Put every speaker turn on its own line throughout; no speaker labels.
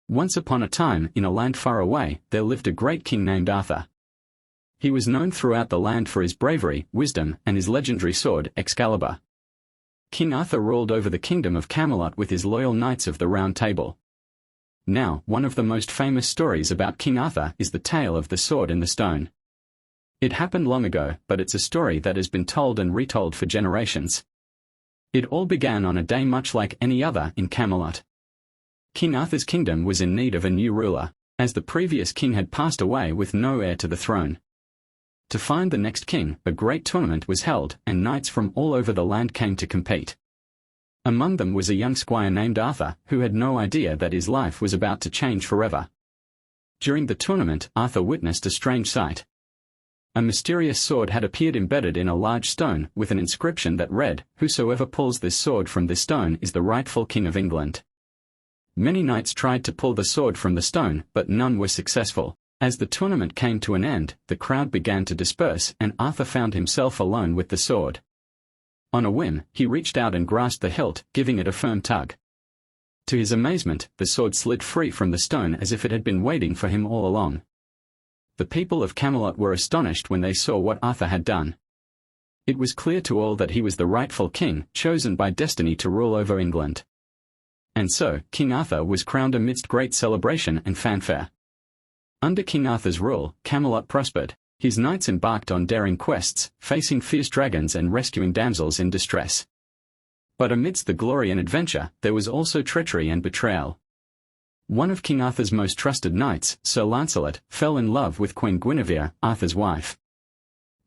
Once upon a time, in a land far away, there lived a great king named Arthur. He was known throughout the land for his bravery, wisdom, and his legendary sword, Excalibur. King Arthur ruled over the kingdom of Camelot with his loyal knights of the Round Table. Now, one of the most famous stories about King Arthur is the tale of the sword and the stone. It happened long ago, but it's a story that has been told and retold for generations. It all began on a day much like any other in Camelot. King Arthur's kingdom was in need of a new ruler, as the previous king had passed away with no heir to the throne. To find the next king, a great tournament was held, and knights from all over the land came to compete. Among them was a young squire named Arthur, who had no idea that his life was about to change forever. During the tournament, Arthur witnessed a strange sight. A mysterious sword had appeared embedded in a large stone, with an inscription that read, "Whosoever pulls this sword from this stone is the rightful king of England." Many knights tried to pull the sword from the stone, but none were successful. As the tournament came to an end, the crowd began to disperse, and Arthur found himself alone with the sword. On a whim, he reached out and grasped the hilt, giving it a firm tug. To his amazement, the sword slid free from the stone as if it had been waiting for him all along. The people of Camelot were astonished when they saw what Arthur had done. It was clear to all that he was the rightful king, chosen by destiny to rule over England. And so, King Arthur was crowned amidst great celebration and fanfare. Under King Arthur's rule, Camelot prospered. His knights embarked on daring quests, facing fierce dragons and rescuing damsels in distress. But amidst the glory and adventure, there was also treachery and betrayal. One of King Arthur's most trusted knights, Sir Lancelot, fell in love with Queen Guinevere, Arthur's wife.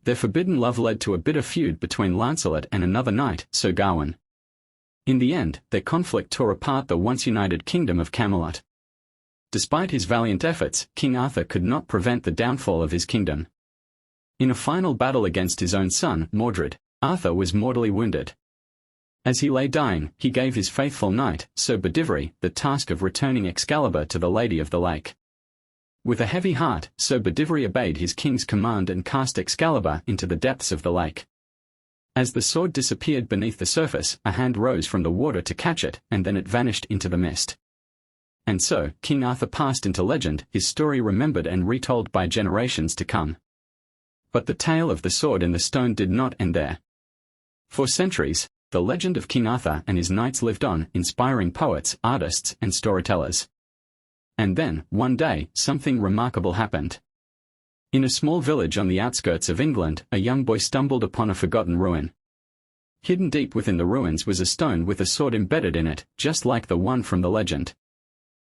Their forbidden love led to a bitter feud between Lancelot and another knight, Sir Gawain. In the end, their conflict tore apart the once united kingdom of Camelot. Despite his valiant efforts, King Arthur could not prevent the downfall of his kingdom. In a final battle against his own son, Mordred, Arthur was mortally wounded. As he lay dying, he gave his faithful knight, Sir Bedivere, the task of returning Excalibur to the Lady of the Lake. With a heavy heart, Sir Bedivere obeyed his king's command and cast Excalibur into the depths of the lake. As the sword disappeared beneath the surface, a hand rose from the water to catch it, and then it vanished into the mist. And so, King Arthur passed into legend, his story remembered and retold by generations to come. But the tale of the sword and the stone did not end there. For centuries, the legend of King Arthur and his knights lived on, inspiring poets, artists, and storytellers. And then, one day, something remarkable happened. In a small village on the outskirts of England, a young boy stumbled upon a forgotten ruin. Hidden deep within the ruins was a stone with a sword embedded in it, just like the one from the legend.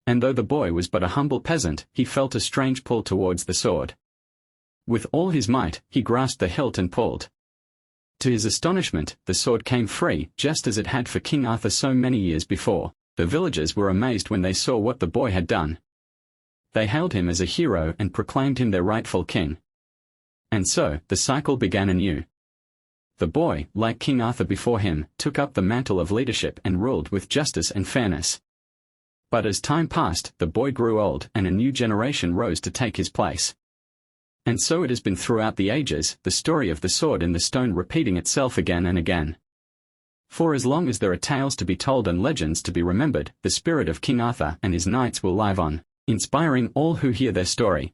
And though the boy was but a humble peasant, he felt a strange pull towards the sword. With all his might, he grasped the hilt and pulled. To his astonishment, the sword came free, just as it had for King Arthur so many years before. The villagers were amazed when they saw what the boy had done. They hailed him as a hero and proclaimed him their rightful king. And so, the cycle began anew. The boy, like King Arthur before him, took up the mantle of leadership and ruled with justice and fairness. But as time passed, the boy grew old, and a new generation rose to take his place. And so it has been throughout the ages, the story of the sword and the stone repeating itself again and again. For as long as there are tales to be told and legends to be remembered, the spirit of King Arthur and his knights will live on, inspiring all who hear their story.